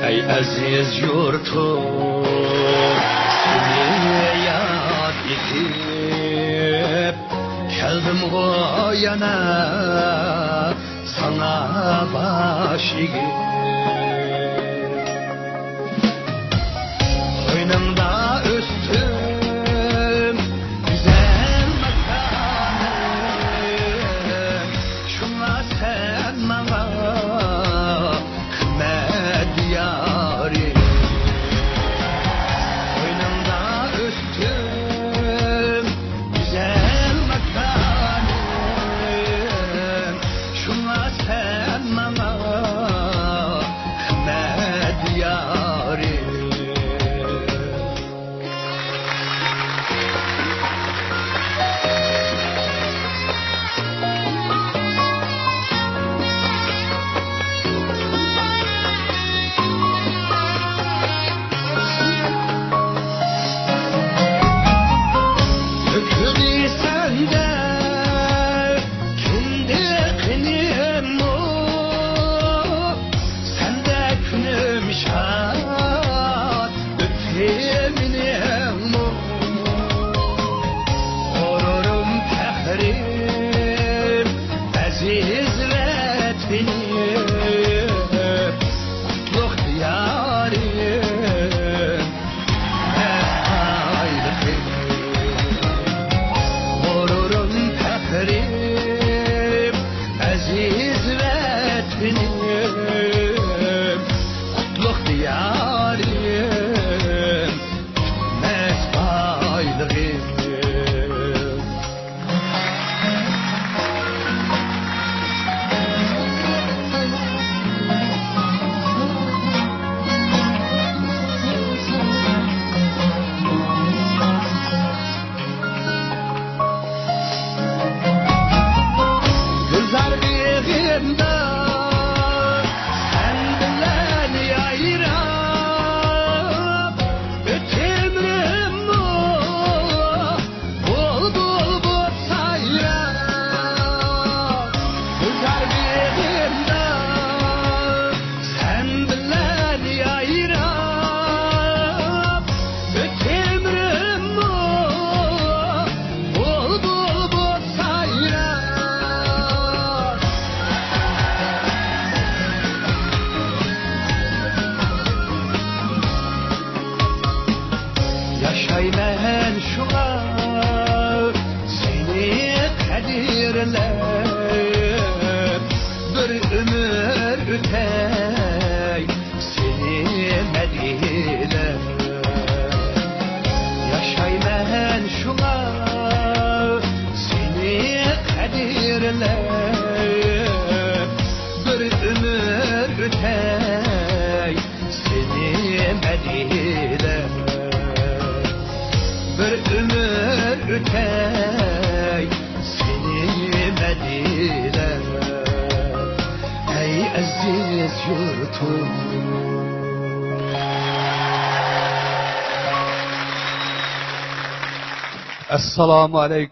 Ey aziz yurtum, seni yad etip geldim o yana sana baş eğip. Koynumda üstüm güzel makamım, şuna sen bana kıymet yarim. Koynumda üstüm güzel makamım, şuna sen bana kıymet yarim. Aziz vatnim, kutluk diyarim, aylıkım, gururum, fahrim. Aziz vatnim, kutluk diyarim, aylıkım. Yaşaymen şuna seni kadirlep, bir ömür ötey seni medilep. Yaşaymen şuna seni kadirlep, bir ömür ötey seni medilep. Bir ömür ötey seni medilep. Ey aziz yurtum. Esselamu aleyküm.